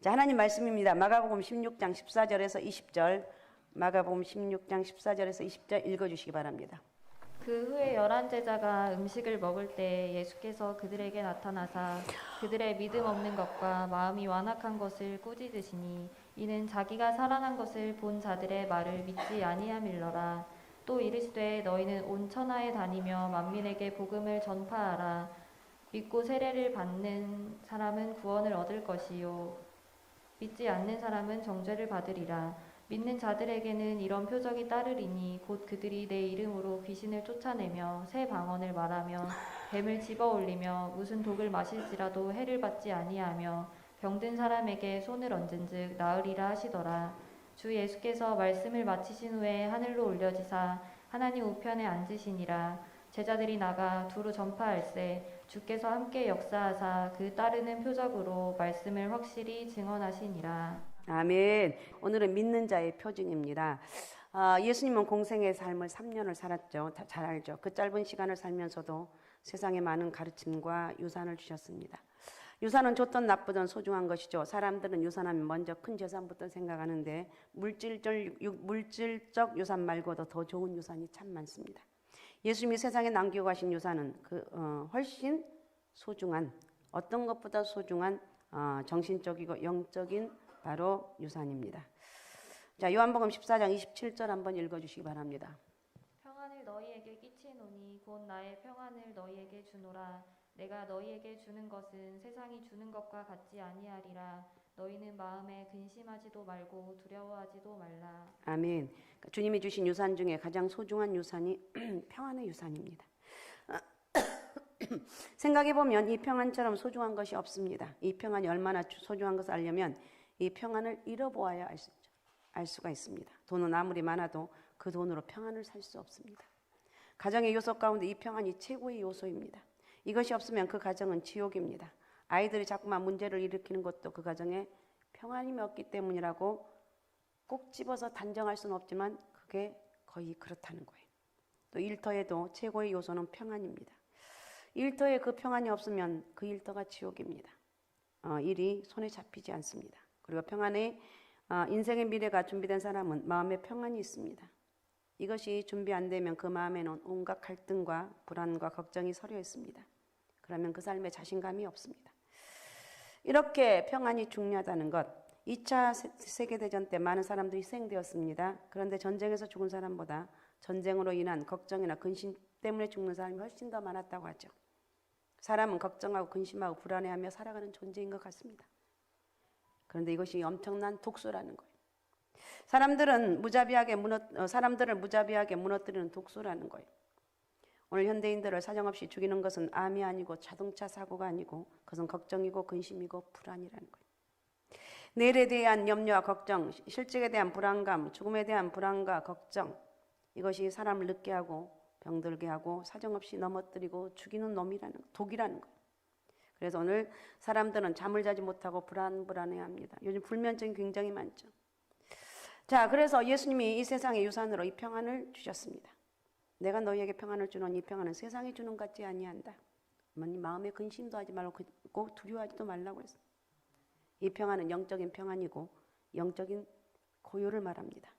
자, 하나님 말씀입니다. 마가복음 16장 14절에서 20절. 마가복음 16장 14절에서 20절 읽어주시기 바랍니다. 그 후에 11 제자가 음식을 먹을 때 예수께서 그들에게 나타나사 그들의 믿음 없는 것과 마음이 완악한 것을 꾸짖으시니 이는 자기가 살아난 것을 본 자들의 말을 믿지 아니함일러라. 또 이르시되 너희는 온 천하에 다니며 만민에게 복음을 전파하라. 믿고 세례를 받는 사람은 구원을 얻을 것이요 믿지 않는 사람은 정죄를 받으리라. 믿는 자들에게는 이런 표적이 따르리니 곧 그들이 내 이름으로 귀신을 쫓아내며 새 방언을 말하며 뱀을 집어올리며 무슨 독을 마실지라도 해를 받지 아니하며 병든 사람에게 손을 얹은즉 나으리라 하시더라. 주 예수께서 말씀을 마치신 후에 하늘로 올려지사 하나님 우편에 앉으시니라. 제자들이 나가 두루 전파할세 주께서 함께 역사하사 그 따르는 표적으로 말씀을 확실히 증언하시니라. 아멘. 오늘은 믿는 자의 표징입니다. 예수님은 공생의 삶을 3년을 살았죠. 잘 알죠. 그 짧은 시간을 살면서도 세상에 많은 가르침과 유산을 주셨습니다. 유산은 좋든 나쁘든 소중한 것이죠. 사람들은 유산하면 먼저 큰 재산부터 생각하는데 물질적 유산 말고도 더 좋은 유산이 참 많습니다. 예수님이 세상에 남기고 가신 유산은 훨씬 소중한, 어떤 것보다 소중한 정신적이고 영적인 바로 유산입니다. 자, 요한복음 14장 27절 한번 읽어주시기 바랍니다. 평안을 너희에게 끼치노니 곧 나의 평안을 너희에게 주노라. 내가 너희에게 주는 것은 세상이 주는 것과 같지 아니하리라. 너희는 마음에 근심하지도 말고 두려워하지도 말라. 아멘. 주님이 주신 유산 중에 가장 소중한 유산이 평안의 유산입니다. 생각해보면 이 평안처럼 소중한 것이 없습니다. 이 평안이 얼마나 소중한 것을 알려면 이 평안을 잃어보아야 알 수가 있습니다. 돈은 아무리 많아도 그 돈으로 평안을 살 수 없습니다. 가정의 요소 가운데 이 평안이 최고의 요소입니다. 이것이 없으면 그 가정은 지옥입니다. 아이들이 자꾸만 문제를 일으키는 것도 그 가정에 평안이 없기 때문이라고 꼭 집어서 단정할 수는 없지만 그게 거의 그렇다는 거예요. 또 일터에도 최고의 요소는 평안입니다. 일터에 그 평안이 없으면 그 일터가 지옥입니다. 일이 손에 잡히지 않습니다. 그리고 평안의 인생의 미래가 준비된 사람은 마음에 평안이 있습니다. 이것이 준비 안 되면 그 마음에는 온갖 갈등과 불안과 걱정이 서려 있습니다. 그러면 그 삶에 자신감이 없습니다. 이렇게 평안이 중요하다는 것. 2차 세계대전 때 많은 사람들이 희생되었습니다. 그런데 전쟁에서 죽은 사람보다 전쟁으로 인한 걱정이나 근심 때문에 죽는 사람이 훨씬 더 많았다고 하죠. 사람은 걱정하고 근심하고 불안해하며 살아가는 존재인 것 같습니다. 그런데 이것이 엄청난 독소라는 거예요. 사람들을 무자비하게 무너뜨리는 독소라는 거예요. 오늘 현대인들을 사정없이 죽이는 것은 암이 아니고 자동차 사고가 아니고 그것은 걱정이고 근심이고 불안이라는 거예요. 내일에 대한 염려와 걱정, 실직에 대한 불안감, 죽음에 대한 불안과 걱정, 이것이 사람을 늙게 하고 병들게 하고 사정없이 넘어뜨리고 죽이는 독이라는 거예요. 그래서 오늘 사람들은 잠을 자지 못하고 불안해합니다. 요즘 불면증이 굉장히 많죠. 자, 그래서 예수님이 이 세상의 유산으로 이 평안을 주셨습니다. 내가 너희에게 평안을 주는 이 평안은 세상이 주는 것 같지 아니한다. 마음에 근심도 하지 말고 두려워하지도 말라고 했어. 이 평안은 영적인 평안이고 영적인 고요를 말합니다.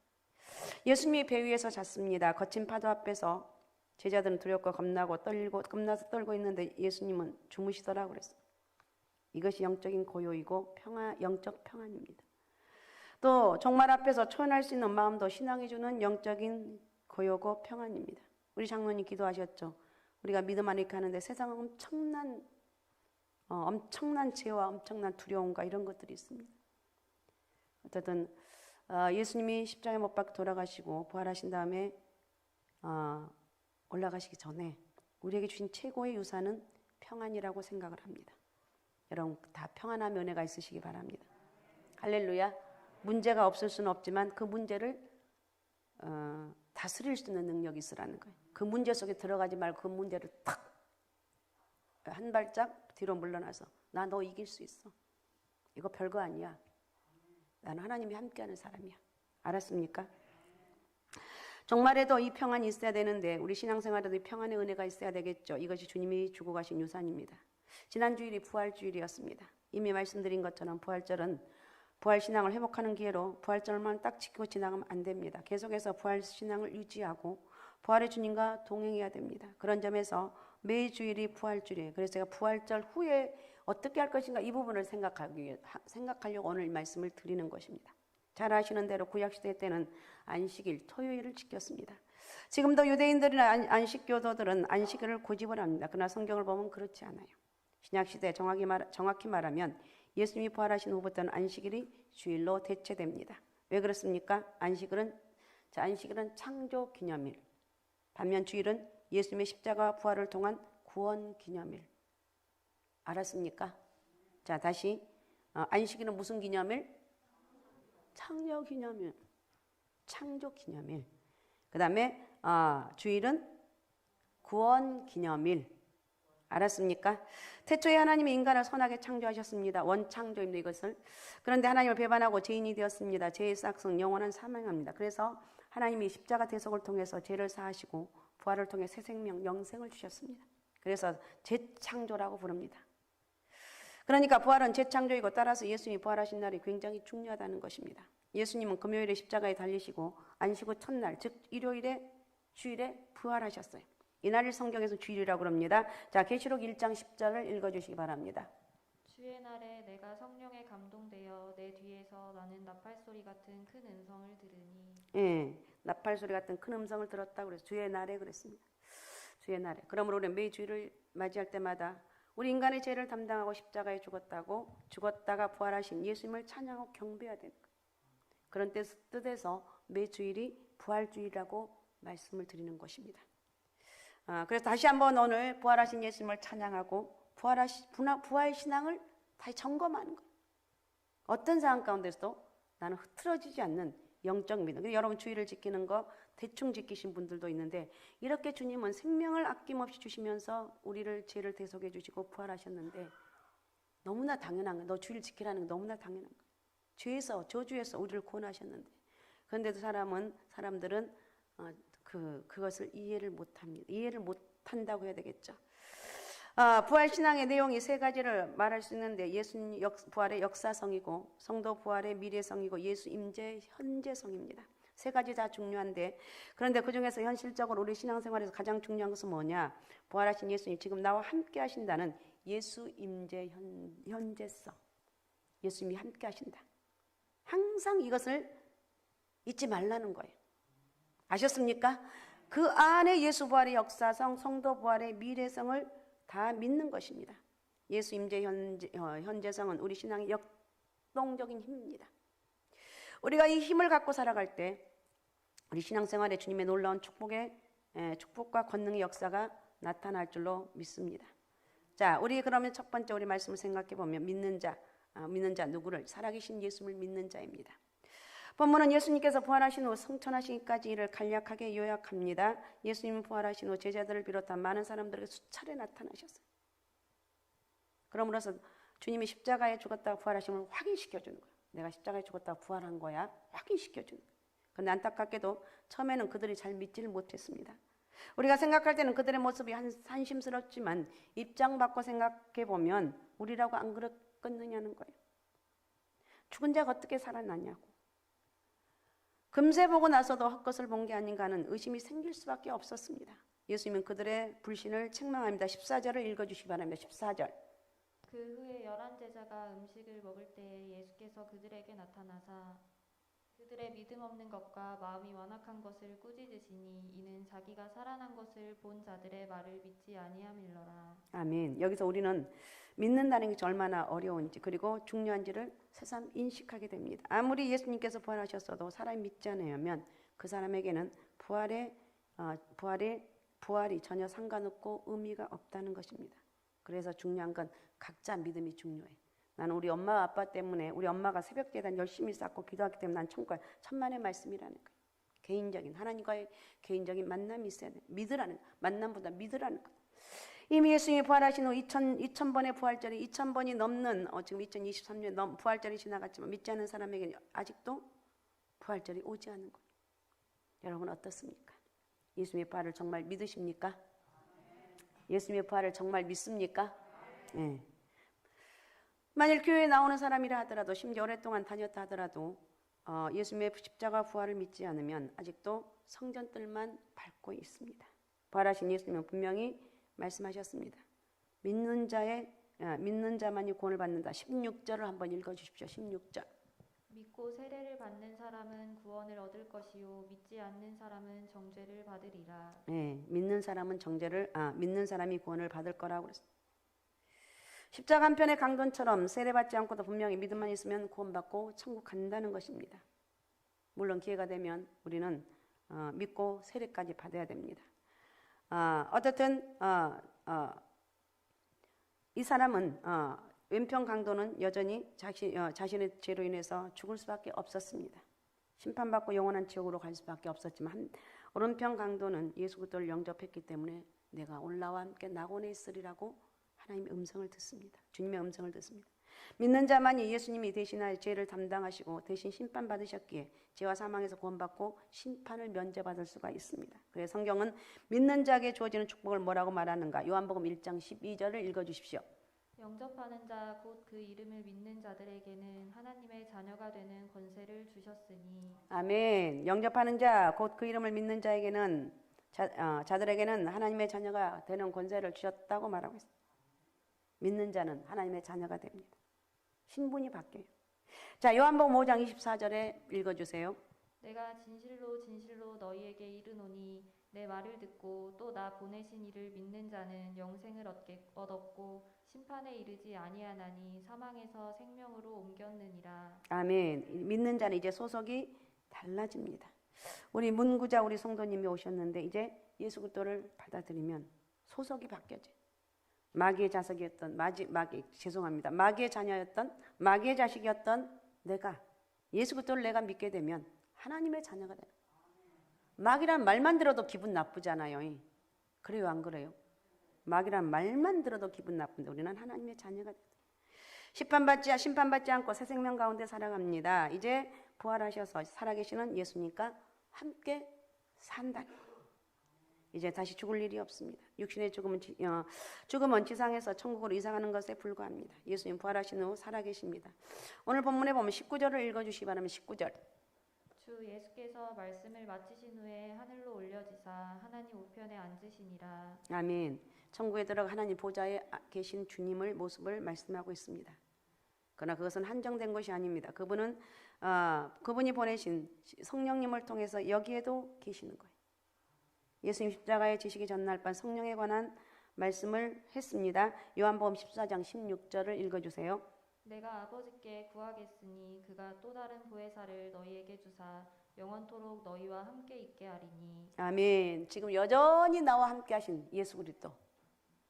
예수님이 배 위에서 잤습니다. 거친 파도 앞에서 제자들은 두렵고 겁나서 떨고 있는데 예수님은 주무시더라고 그랬어요. 이것이 영적인 고요이고 영적 평안입니다. 또 종말 앞에서 초연할 수 있는 마음도 신앙이 주는 영적인 고요고 평안입니다. 우리 장로님 기도하셨죠. 우리가 믿음 안에 가는데 세상은 엄청난 죄와 엄청난 두려움과 이런 것들이 있습니다. 어쨌든 예수님이 십자가에 못 박혀 돌아가시고 부활하신 다음에 올라가시기 전에 우리에게 주신 최고의 유산은 평안이라고 생각을 합니다. 여러분 다 평안한 은혜가 있으시기 바랍니다. 할렐루야. 문제가 없을 수는 없지만 그 문제를 다스릴 수 있는 능력이 있으라는 거예요. 그 문제 속에 들어가지 말고 그 문제를 탁 한 발짝 뒤로 물러나서 나 너 이길 수 있어. 이거 별거 아니야. 나는 하나님이 함께하는 사람이야. 알았습니까? 종말에도 이 평안이 있어야 되는데 우리 신앙생활에도 이 평안의 은혜가 있어야 되겠죠. 이것이 주님이 주고 가신 유산입니다. 지난 주일이 부활주일이었습니다. 이미 말씀드린 것처럼 부활절은 부활신앙을 회복하는 기회로 부활절만 딱 지키고 지나가면 안 됩니다. 계속해서 부활신앙을 유지하고 부활의 주님과 동행해야 됩니다. 그런 점에서 매 주일이 부활주일이에요. 그래서 제가 부활절 후에 어떻게 할 것인가 이 부분을 생각하려고 오늘 이 말씀을 드리는 것입니다. 잘 아시는 대로 구약시대 때는 안식일, 토요일을 지켰습니다. 지금도 유대인들이나 안식교도들은 안식일을 고집을 합니다. 그러나 성경을 보면 그렇지 않아요. 신약시대 정확히 말하면 예수님이 부활하신 후부터는 안식일이 주일로 대체됩니다. 왜 그렇습니까? 안식일은 창조 기념일. 반면 주일은 예수님의 십자가 부활을 통한 구원 기념일. 알았습니까? 자, 다시 안식일은 무슨 기념일? 창조 기념일. 창조 기념일. 그 다음에 주일은 구원 기념일. 알았습니까? 태초에 하나님이 인간을 선하게 창조하셨습니다. 원창조입니다. 이것을. 그런데 하나님을 배반하고 죄인이 되었습니다. 죄의 싹성 영원한 사망합니다. 그래서 하나님이 십자가 대속을 통해서 죄를 사하시고 부활을 통해 새 생명, 영생을 주셨습니다. 그래서 재창조라고 부릅니다. 그러니까 부활은 재창조이고 따라서 예수님이 부활하신 날이 굉장히 중요하다는 것입니다. 예수님은 금요일에 십자가에 달리시고 안식 후 첫날, 즉 주일에 부활하셨어요. 이날을 성경에서 주일이라고 그럽니다. 자, 계시록 1장 10절을 읽어주시기 바랍니다. 주의 날에 내가 성령에 감동되어 내 뒤에서 나는 나팔소리 같은 큰 음성을 들으니. 예, 나팔소리 같은 큰 음성을 들었다고 그래서 주의 날에 그랬습니다. 주의 날에. 그러므로 우리는 매 주일을 맞이할 때마다 우리 인간의 죄를 담당하고 십자가에 죽었다가 부활하신 예수님을 찬양하고 경배해야 되는 거예요. 그런 뜻에서 매 주일이 부활주일이라고 말씀을 드리는 것입니다. 그래서 다시 한번 오늘 부활하신 예수님을 찬양하고 부활 신앙을 다시 점검하는 거예요. 어떤 상황 가운데서도 나는 흐트러지지 않는 영적 믿음. 여러분 주일을 지키는 거 대충 지키신 분들도 있는데 이렇게 주님은 생명을 아낌없이 주시면서 우리를 죄를 대속해 주시고 부활하셨는데 너무나 당연한 거예요. 너 주일 지키라는 거 너무나 당연한 거예요. 죄에서 저주에서 우리를 구원하셨는데 그런데도 사람들은 그것을 이해를 못합니다. 이해를 못한다고 해야 되겠죠. 부활 신앙의 내용이 세 가지를 말할 수 있는데 예수님 부활의 역사성이고 성도 부활의 미래성이고 예수 임재 현재성입니다. 세 가지 다 중요한데 그런데 그중에서 현실적으로 우리 신앙생활에서 가장 중요한 것은 뭐냐? 부활하신 예수님 지금 나와 함께 하신다는 예수 임재 현재성. 예수님이 함께 하신다. 항상 이것을 잊지 말라는 거예요. 아셨습니까? 그 안에 예수 부활의 역사성, 성도 부활의 미래성을 다 믿는 것입니다. 예수 임재 현재성은 우리 신앙의 역동적인 힘입니다. 우리가 이 힘을 갖고 살아갈 때 우리 신앙생활에 주님의 놀라운 축복과 권능의 역사가 나타날 줄로 믿습니다. 자, 우리 그러면 첫 번째 우리 말씀을 생각해 보면 믿는 자 누구를? 살아계신 예수를 믿는 자입니다. 본문은 예수님께서 부활하신 후 승천하시기까지 이를 간략하게 요약합니다. 예수님은 부활하신 후 제자들을 비롯한 많은 사람들에게 수차례 나타나셨어요. 그러므로서 주님이 십자가에 죽었다가 부활하심을 확인시켜주는 거예요. 내가 십자가에 죽었다가 부활한 거야. 확인시켜주는 거예요. 그런데 안타깝게도 처음에는 그들이 잘 믿지를 못했습니다. 우리가 생각할 때는 그들의 모습이 한심스럽지만 입장 바꿔 생각해 보면 우리라고 안 그렇겠느냐는 거예요. 죽은 자가 어떻게 살아났냐고. 금세 보고 나서도 헛것을 본 게 아닌가 하는 의심이 생길 수밖에 없었습니다. 예수님은 그들의 불신을 책망합니다. 14절을 읽어주시기 바랍니다. 14절. 그 후에 11 제자가 음식을 먹을 때에 예수께서 그들에게 나타나사 그들의 믿음 없는 것과 마음이 완악한 것을 꾸짖으시니 이는 자기가 살아난 것을 본 자들의 말을 믿지 아니함일러라. 아멘. 여기서 우리는 믿는다는 것이 얼마나 어려운지 그리고 중요한지를 새삼 인식하게 됩니다. 아무리 예수님께서 부활하셨어도 사람이 믿지 않으면 그 사람에게는 부활이 전혀 상관없고 의미가 없다는 것입니다. 그래서 중요한 건 각자 믿음이 중요해. 나는 우리 엄마 아빠 때문에 우리 엄마가 새벽 예단 열심히 쌓고 기도하기 때문에 난 천국에 천만의 말씀이라는 거예요. 개인적인 하나님과의 개인적인 만남이 있어야 돼. 믿으라는 거. 만남보다 믿으라는 거. 이미 예수님이 부활하신 후 2000번의 부활절이 2000번이 넘는 지금 2023년 부활절이 지나갔지만 믿지 않는 사람에게는 아직도 부활절이 오지 않은 거예요. 여러분 어떻습니까? 예수님의 부활을 정말 믿으십니까? 예수님의 부활을 정말 믿습니까? 네. 만일 교회에 나오는 사람이라 하더라도 심지어 오랫동안 다녔다 하더라도 예수님의 십자가 부활을 믿지 않으면 아직도 성전뜰만 밟고 있습니다. 부활하신 예수님은 분명히 말씀하셨습니다. 믿는 자만이 구원을 받는다. 16절을 한번 읽어주십시오. 16절. 믿고 세례를 받는 사람은 구원을 얻을 것이요 믿지 않는 사람은 정죄를 받으리라. 네, 믿는 사람이 구원을 받을 거라고 그랬습니다. 십자가 한 편의 강론처럼 세례받지 않고도 분명히 믿음만 있으면 구원받고 천국 간다는 것입니다. 물론 기회가 되면 우리는 믿고 세례까지 받아야 됩니다. 어쨌든 이 사람은 왼편 강도는 여전히 자신의 죄로 인해서 죽을 수밖에 없었습니다. 심판받고 영원한 지옥으로 갈 수밖에 없었지만 오른편 강도는 예수 그리스도를 영접했기 때문에 내가 올라와 함께 낙원에 있으리라고 하나님의 음성을 듣습니다. 주님의 음성을 듣습니다. 믿는 자만이 예수님이 대신하여 죄를 담당하시고 대신 심판받으셨기에 죄와 사망에서 구원받고 심판을 면제받을 수가 있습니다. 그래서 성경은 믿는 자에게 주어지는 축복을 뭐라고 말하는가? 요한복음 1장 12절을 읽어주십시오. 영접하는 자 곧 그 이름을 믿는 자들에게는 하나님의 자녀가 되는 권세를 주셨으니. 아멘. 영접하는 자 곧 그 이름을 믿는 자에게는 자들에게는 하나님의 자녀가 되는 권세를 주셨다고 말하고 있습니다. 믿는 자는 하나님의 자녀가 됩니다. 신분이 바뀌어요. 자, 요한복음 5장 24절에 읽어주세요. 내가 진실로 진실로 너희에게 이르노니 내 말을 듣고 또 나 보내신 이를 믿는 자는 영생을 얻었고 심판에 이르지 아니하나니 사망에서 생명으로 옮겼느니라. 아멘. 믿는 자는 이제 소속이 달라집니다. 우리 문구자 우리 성도님이 오셨는데 이제 예수 그리스도를 받아들이면 소속이 바뀌어져요. 마귀의 마귀의 자녀였던 마귀의 자식이었던 내가 예수 그리스도를 내가 믿게 되면 하나님의 자녀가 돼요. 마귀란 말만 들어도 기분 나쁘잖아요. 그래요, 안 그래요? 마귀란 말만 들어도 기분 나쁜데 우리는 하나님의 자녀가 돼요. 심판받지 않고 새 생명 가운데 살아갑니다. 이제 부활하셔서 살아계시는 예수님과 함께 산다. 이제 다시 죽을 일이 없습니다. 육신의 죽음은 지상에서 천국으로 이상하는 것에 불과합니다. 예수님 부활하신 후 살아계십니다. 오늘 본문에 보면 19절을 읽어주시기 바랍니다. 19절. 주 예수께서 말씀을 마치신 후에 하늘로 올려지사 하나님 우편에 앉으시니라. 아멘. 천국에 들어가 하나님 보좌에 계신 주님을 모습을 말씀하고 있습니다. 그러나 그것은 한정된 것이 아닙니다. 그분이 보내신 성령님을 통해서 여기에도 계시는 거예요. 예수님 십자가에 지시기 전날 밤 성령에 관한 말씀을 했습니다. 요한복음 14장 16절을 읽어주세요. 내가 아버지께 구하겠으니 그가 또 다른 보혜사를 너희에게 주사 영원토록 너희와 함께 있게 하리니. 아멘. 지금 여전히 나와 함께 하신 예수 그리스도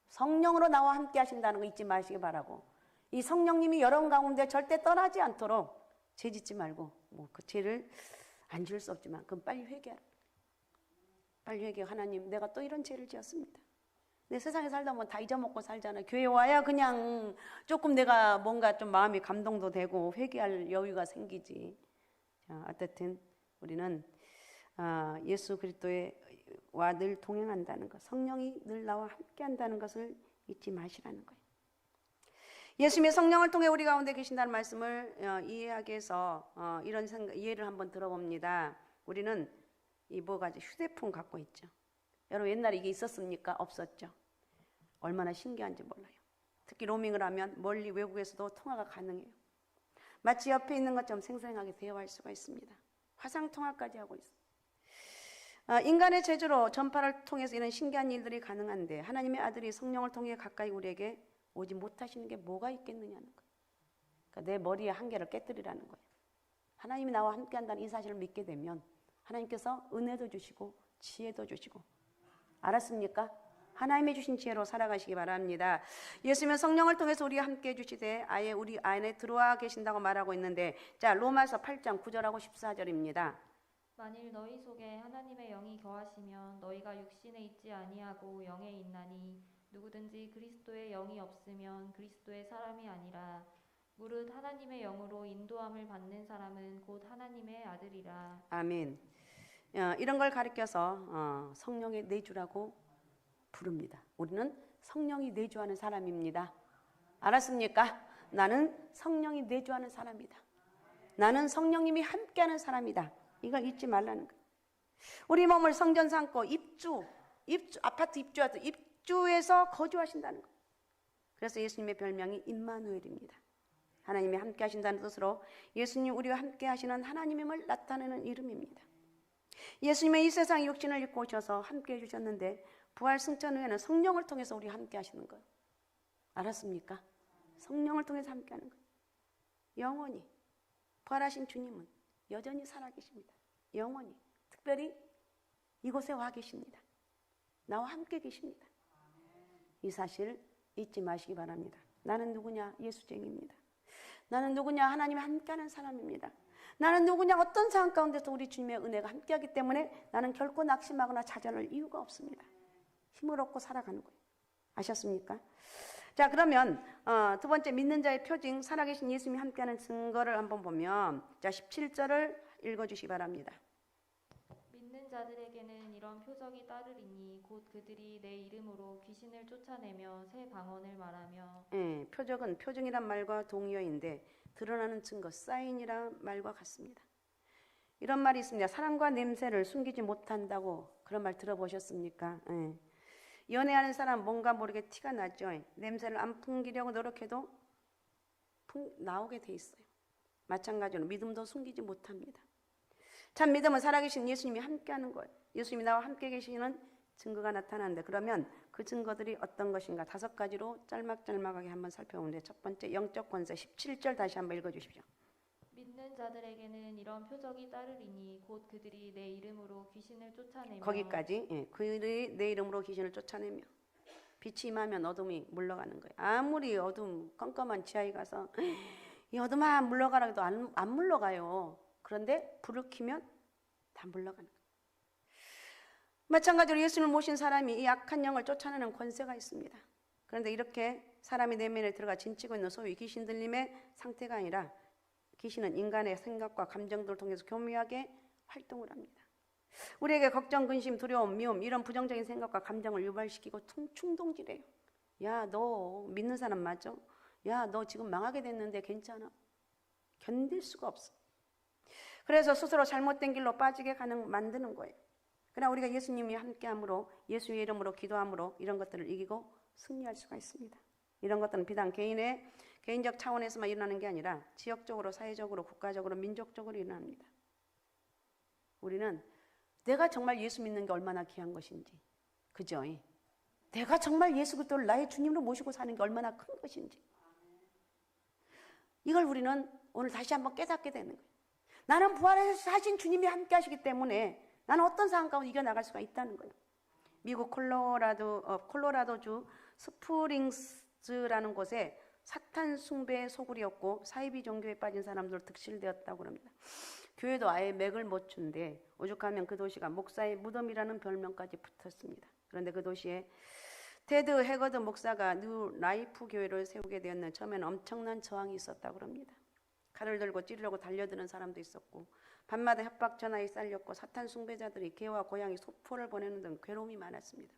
성령으로 나와 함께 하신다는 거 잊지 마시기 바라고, 이 성령님이 여러분 가운데 절대 떠나지 않도록 죄 짓지 말고, 그 죄를 안 지을 수 없지만 그럼 빨리 회개하라. 빨리 회개. 하나님, 내가 또 이런 죄를 지었습니다. 내 세상에 살다 보면 다 잊어먹고 살잖아요. 교회 와야 그냥 조금 내가 뭔가 좀 마음이 감동도 되고 회개할 여유가 생기지. 자, 어쨌든 우리는 예수 그리스도와 늘 동행한다는 것, 성령이 늘 나와 함께한다는 것을 잊지 마시라는 거예요. 예수님의 성령을 통해 우리 가운데 계신다는 말씀을 이해하기 위해서 이런 이해를 한번 들어봅니다. 우리는 휴대폰 갖고 있죠. 여러분 옛날에 이게 있었습니까? 없었죠. 얼마나 신기한지 몰라요. 특히 로밍을 하면 멀리 외국에서도 통화가 가능해요. 마치 옆에 있는 것처럼 생생하게 대화할 수가 있습니다. 화상통화까지 하고 있어요. 인간의 재주로 전파를 통해서 이런 신기한 일들이 가능한데 하나님의 아들이 성령을 통해 가까이 우리에게 오지 못하시는 게 뭐가 있겠느냐는 거예요. 그러니까 내 머리의 한계를 깨뜨리라는 거예요. 하나님이 나와 함께한다는 이 사실을 믿게 되면 하나님께서 은혜도 주시고 지혜도 주시고, 알았습니까? 하나님이 주신 지혜로 살아가시기 바랍니다. 예수님은 성령을 통해서 우리와 함께 해주시되 아예 우리 안에 들어와 계신다고 말하고 있는데, 자, 로마서 8장 9절하고 14절입니다. 만일 너희 속에 하나님의 영이 거하시면 너희가 육신에 있지 아니하고 영에 있나니 누구든지 그리스도의 영이 없으면 그리스도의 사람이 아니라 무릇 하나님의 영으로 인도함을 받는 사람은 곧 하나님의 아들이라. 아멘. 이런 걸 가리켜서 성령의 내주라고 부릅니다. 우리는 성령이 내주하는 사람입니다. 알았습니까? 나는 성령이 내주하는 사람이다. 나는 성령님이 함께하는 사람이다. 이걸 잊지 말라는 거예요. 우리 몸을 성전 삼고 아파트 입주해서 거주하신다는 거예요. 그래서 예수님의 별명이 임마누엘입니다. 하나님이 함께 하신다는 뜻으로 예수님 우리와 함께 하시는 하나님임을 나타내는 이름입니다. 예수님의 이 세상 육신을 입고 오셔서 함께 해주셨는데 부활 승천 후에는 성령을 통해서 우리와 함께 하시는 거예요. 알았습니까? 성령을 통해서 함께 하는 거예요. 영원히 부활하신 주님은 여전히 살아계십니다. 영원히 특별히 이곳에 와 계십니다. 나와 함께 계십니다. 이 사실 잊지 마시기 바랍니다. 나는 누구냐? 예수쟁이입니다. 나는 누구냐? 하나님이 함께하는 사람입니다. 나는 누구냐? 어떤 상황 가운데서 우리 주님의 은혜가 함께하기 때문에 나는 결코 낙심하거나 좌절할 이유가 없습니다. 힘을 얻고 살아가는 거예요. 아셨습니까? 자, 그러면 두 번째 믿는 자의 표징, 살아계신 예수님이 함께하는 증거를 한번 보면 자 17절을 읽어주시기 바랍니다. 믿는 자들에게는 이런 표적이 따르리니 곧 그들이 내 이름으로 귀신을 쫓아내며 새 방언을 말하며. 표적은 표징이란 말과 동의어인데 드러나는 증거, 사인이란 말과 같습니다. 이런 말이 있습니다. 사랑과 냄새를 숨기지 못한다고 그런 말 들어보셨습니까? 연애하는 사람 뭔가 모르게 티가 나죠. 냄새를 안 풍기려고 노력해도 나오게 돼 있어요. 마찬가지로 믿음도 숨기지 못합니다. 참 믿음은 살아계신 예수님이 함께하는 거예요. 예수님이 나와 함께 계시는 증거가 나타나는데 그러면 그 증거들이 어떤 것인가 5가지로 짤막짤막하게 한번 살펴보는데 첫 번째 영적 권세 17절 다시 한번 읽어주십시오. 믿는 자들에게는 이런 표적이 따르리니 곧 그들이 내 이름으로 귀신을 쫓아내며. 거기까지. 그들이 내 이름으로 귀신을 쫓아내며 빛이 임하면 어둠이 물러가는 거예요. 아무리 어둠 깜깜한 지하에 가서 이 어둠아 물러가라 해도 안 물러가요. 그런데 불을 켜면 다 물러가는 거예요. 마찬가지로 예수님을 모신 사람이 이 악한 영을 쫓아내는 권세가 있습니다. 그런데 이렇게 사람이 내면에 들어가 진치고 있는 소위 귀신 들림의 상태가 아니라 귀신은 인간의 생각과 감정들을 통해서 교묘하게 활동을 합니다. 우리에게 걱정, 근심, 두려움, 미움 이런 부정적인 생각과 감정을 유발시키고 충동질해요. 야, 너 믿는 사람 맞아? 야, 너 지금 망하게 됐는데 괜찮아? 견딜 수가 없어. 그래서 스스로 잘못된 길로 빠지게 만드는 거예요. 그러나 우리가 예수님이 함께함으로 예수의 이름으로 기도함으로 이런 것들을 이기고 승리할 수가 있습니다. 이런 것들은 비단 개인적 차원에서만 일어나는 게 아니라 지역적으로, 사회적으로, 국가적으로, 민족적으로 일어납니다. 우리는 내가 정말 예수 믿는 게 얼마나 귀한 것인지, 그죠? 내가 정말 예수 그리스도를 나의 주님으로 모시고 사는 게 얼마나 큰 것인지 이걸 우리는 오늘 다시 한번 깨닫게 되는 거예요. 나는 부활해서 사신 주님이 함께 하시기 때문에 나는 어떤 상황 가운데 이겨나갈 수가 있다는 거예요. 미국 콜로라도주 스프링스라는 곳에 사탄 숭배의 소굴이었고 사이비 종교에 빠진 사람들 득실되었다고 합니다. 교회도 아예 맥을 못 준데 오죽하면 그 도시가 목사의 무덤이라는 별명까지 붙었습니다. 그런데 그 도시에 테드 해거드 목사가 뉴 라이프 교회를 세우게 되었는데 처음에는 엄청난 저항이 있었다고 합니다. 칼을 들고 찌르려고 달려드는 사람도 있었고 밤마다 협박 전화에 쌓였고 사탄 숭배자들이 개와 고양이 소포를 보내는 등 괴로움이 많았습니다.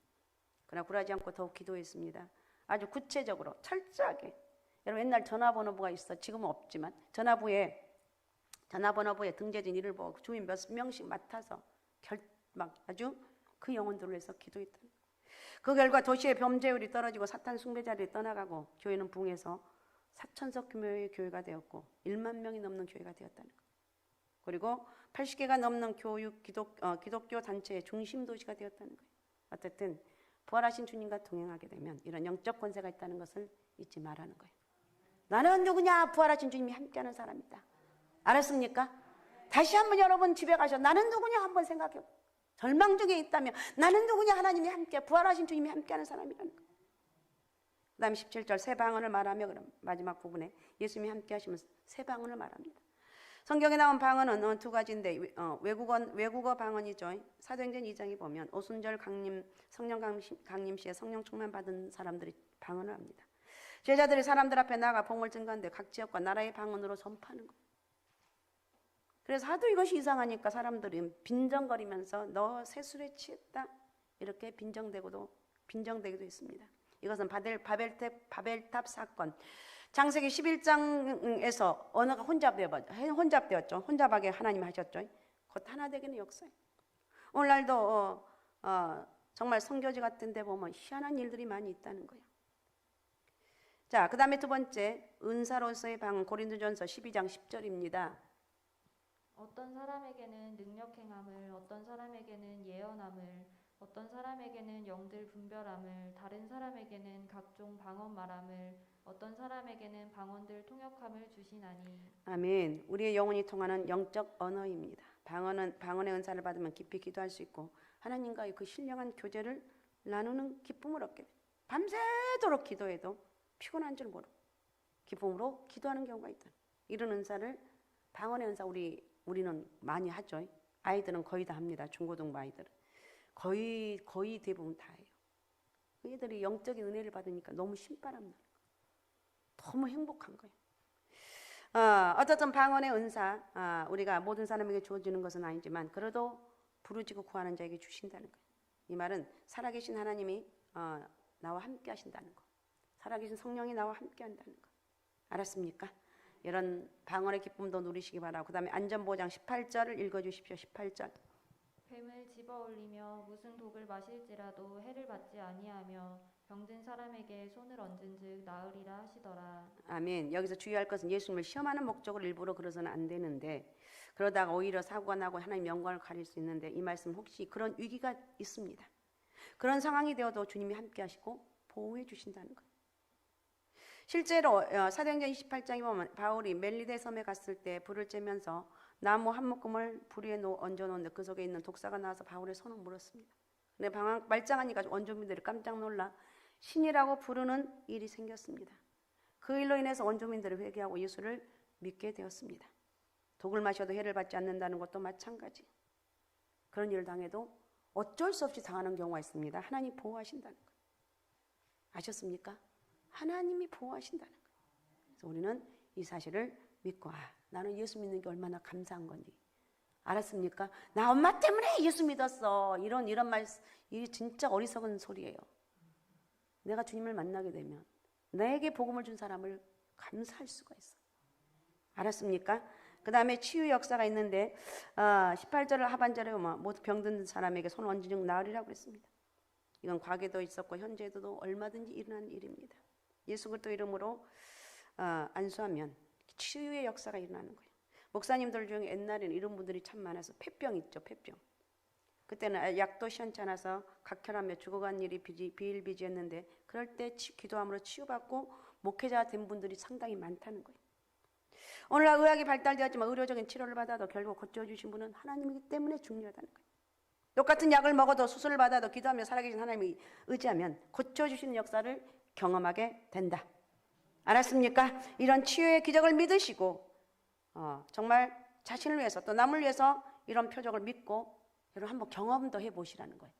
그러나 굴하지 않고 더욱 기도했습니다. 아주 구체적으로 철저하게. 여러분 옛날 전화번호부가 있어. 지금은 없지만 전화번호부에 등재진 이를 보고 주민 몇 명씩 맡아서 아주 그 영혼들을 위해서 기도했다. 그 결과 도시의 범죄율이 떨어지고 사탄 숭배자들이 떠나가고 교회는 부흥해서 4,000석 규모의 교회가 되었고 1만 명이 넘는 교회가 되었다는 것. 그리고 80개가 넘는 기독교 단체의 중심 도시가 되었다는 거예요. 어쨌든 부활하신 주님과 동행하게 되면 이런 영적 권세가 있다는 것을 잊지 말라는 거예요. 나는 누구냐? 부활하신 주님이 함께하는 사람이다. 알았습니까? 다시 한번 여러분 집에 가셔서 나는 누구냐 한번 생각해요. 절망 중에 있다면 나는 누구냐? 하나님이 함께 부활하신 주님이 함께하는 사람이라는 거예요. 그 다음에 17절 새 방언을 말하며 그럼 마지막 부분에 예수님이 함께 하시면 새 방언을 말합니다. 성경에 나온 방언은 두 가지인데 외국어 방언이죠. 사도행전 2장에 보면 오순절 성령 강림 시에 성령 충만 받은 사람들이 방언을 합니다. 제자들이 사람들 앞에 나가 복음을 증거하는데 각 지역과 나라의 방언으로 전파하는 거예요. 그래서 하도 이것이 이상하니까 사람들이 빈정거리면서 너 세술에 취했다 이렇게 빈정되기도 했습니다. 이것은 바벨탑 사건, 창세기 11장에서 언어가 혼잡되었죠. 혼잡하게 하나님이 하셨죠. 곧 하나 되기는 역사예요. 오늘날도 정말 선교지 같은 데 보면 희한한 일들이 많이 있다는 거예요. 자, 그 다음에 두 번째, 은사로서의 방, 고린도전서 12장 10절입니다. 어떤 사람에게는 능력 행함을, 어떤 사람에게는 예언함을, 어떤 사람에게는 영들 분별함을, 다른 사람에게는 각종 방언 말함을, 어떤 사람에게는 방언들 통역함을 주시나니. 아멘. 우리의 영혼이 통하는 영적 언어입니다. 방언의 은사를 받으면 깊이 기도할 수 있고 하나님과의 그 신령한 교제를 나누는 기쁨을 얻게 돼요. 밤새도록 기도해도 피곤한 줄 모르고 기쁨으로 기도하는 경우가 있다. 이런 은사를 방언의 은사 우리는 많이 하죠. 아이들은 거의 다 합니다. 중고등부 아이들은 거의 대부분 다 해요. 얘들이 영적인 은혜를 받으니까 너무 신바람 나요. 너무 행복한 거예요. 어쨌든 방언의 은사 우리가 모든 사람에게 주어지는 것은 아니지만 그래도 부르짖고 구하는 자에게 주신다는 거예요. 이 말은 살아계신 하나님이 나와 함께 하신다는 거. 살아계신 성령이 나와 함께 한다는 거. 알았습니까? 이런 방언의 기쁨도 누리시기 바라고 그 다음에 안전보장 18절을 읽어주십시오. 18절. 뱀을 집어올리며 무슨 독을 마실지라도 해를 받지 아니하며 병든 사람에게 손을 얹은즉 나으리라 하시더라. 아멘. 여기서 주의할 것은 예수님을 시험하는 목적으로 일부러 그러서는 안 되는데 그러다가 오히려 사고가 나고 하나님 영광을 가릴 수 있는데 이 말씀 혹시 그런 위기가 있습니다. 그런 상황이 되어도 주님이 함께 하시고 보호해 주신다는 거예요. 실제로 사도행전 28장에 보면 바울이 멜리데 섬에 갔을 때 불을 쬐면서 나무 한 묶음을 불 위에 얹어놓는데 그 속에 있는 독사가 나와서 바울의 손을 물었습니다. 근데 말짱하니까 원주민들이 깜짝 놀라 신이라고 부르는 일이 생겼습니다. 그 일로 인해서 원주민들이 회개하고 예수를 믿게 되었습니다. 독을 마셔도 해를 받지 않는다는 것도 마찬가지. 그런 일을 당해도 어쩔 수 없이 당하는 경우가 있습니다. 하나님 보호하신다는 거예요. 아셨습니까? 하나님이 보호하신다는 거예요. 그래서 우리는 이 사실을 믿고 나는 예수 믿는 게 얼마나 감사한 건지 알았습니까? 나 엄마 때문에 예수 믿었어. 이런 말, 이게 진짜 어리석은 소리예요. 내가 주님을 만나게 되면 나에게 복음을 준 사람을 감사할 수가 있어. 알았습니까? 그 다음에 치유 역사가 있는데 18절 하반절에 보면 모두 병든 사람에게 손을 얹은 즉 나으리라고 그랬습니다. 이건 과거에도 있었고 현재에도 얼마든지 일어나는 일입니다. 예수 그리스도 이름으로 안수하면 치유의 역사가 일어나는 거예요. 목사님들 중에 옛날에는 이런 분들이 참 많아서 폐병 있죠. 폐병. 그때는 약도 시원치 않아서 각혈하며 죽어간 일이 비일비재했는데 그럴 때 기도함으로 치유받고 목회자가 된 분들이 상당히 많다는 거예요. 오늘날 의학이 발달되었지만 의료적인 치료를 받아도 결국 고쳐주신 분은 하나님이기 때문에 중요하다는 거예요. 똑같은 약을 먹어도 수술을 받아도 기도하며 살아계신 하나님이 의지하면 고쳐주시는 역사를 경험하게 된다. 알았습니까? 이런 치유의 기적을 믿으시고 정말 자신을 위해서 또 남을 위해서 이런 표적을 믿고 여러분 한번 경험도 해보시라는 거예요.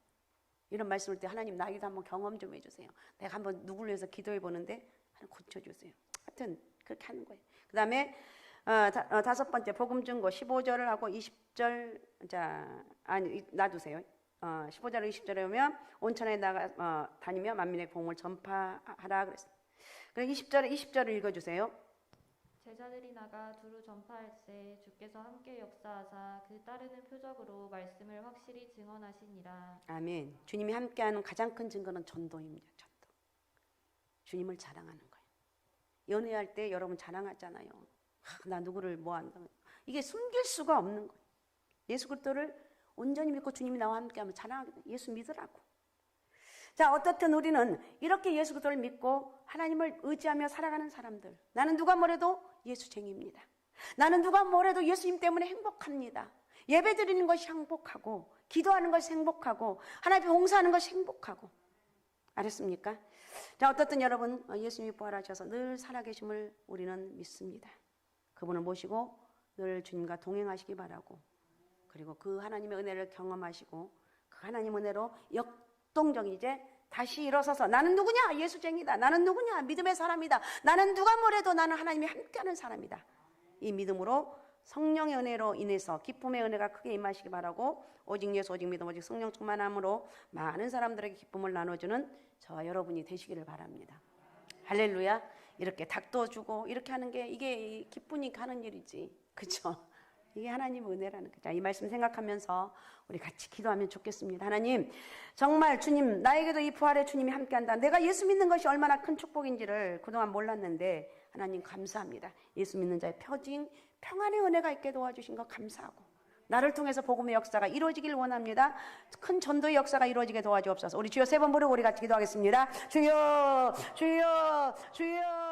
이런 말씀을 때 하나님 나에게도 한번 경험 좀 해주세요. 내가 한번 누구를 위해서 기도해 보는데 고쳐주세요. 하여튼 그렇게 하는 거예요. 그 다음에 다섯 번째 복음 증거 15절을 하고 20절 놔두세요. 15절 20절에 보면 온천에 다니며 만민의 복음을 전파하라 그랬어요. 그래서 20절을 읽어주세요. 제자들이 나가 두루 전파할세 주께서 함께 역사하사 그 따르는 표적으로 말씀을 확실히 증언하시니라. 아멘. 주님이 함께하는 가장 큰 증거는 전도입니다. 전도. 주님을 자랑하는 거예요. 연애할 때 여러분 자랑하잖아요. 나 누구를 뭐 한다. 이게 숨길 수가 없는 거예요. 예수 그리스도를 온전히 믿고 주님이 나와 함께하면 자랑하게 돼. 예수 믿으라고. 자, 어떻든 우리는 이렇게 예수 그리스도를 믿고 하나님을 의지하며 살아가는 사람들. 나는 누가 뭐래도 예수쟁이입니다. 나는 누가 뭐래도 예수님 때문에 행복합니다. 예배 드리는 것이 행복하고 기도하는 것이 행복하고 하나님 봉사하는 것이 행복하고. 알았습니까? 자, 어떻든 여러분 예수님이 부활하셔서 늘 살아계심을 우리는 믿습니다. 그분을 모시고 늘 주님과 동행하시기 바라고 그리고 그 하나님의 은혜를 경험하시고 그 하나님 은혜로 역동적인 이제 다시 일어서서 나는 누구냐? 예수쟁이다. 나는 누구냐? 믿음의 사람이다. 나는 누가 뭐래도 나는 하나님이 함께하는 사람이다. 이 믿음으로 성령의 은혜로 인해서 기쁨의 은혜가 크게 임하시기 바라고 오직 예수 오직 믿음 오직 성령 충만함으로 많은 사람들에게 기쁨을 나눠주는 저와 여러분이 되시기를 바랍니다. 할렐루야. 이렇게 닭도 주고 이렇게 하는 게 이게 기쁘니까 하는 일이지. 그렇죠? 이게 하나님 은혜라는 거죠. 이 말씀 생각하면서 우리 같이 기도하면 좋겠습니다. 하나님, 정말 주님, 나에게도 이 부활의 주님이 함께한다. 내가 예수 믿는 것이 얼마나 큰 축복인지를 그동안 몰랐는데 하나님 감사합니다. 예수 믿는 자의 표징, 평안의 은혜가 있게 도와주신 것 감사하고 나를 통해서 복음의 역사가 이루어지길 원합니다. 큰 전도의 역사가 이루어지게 도와주옵소서. 우리 주여 3번 부르고 우리 같이 기도하겠습니다. 주여, 주여, 주여.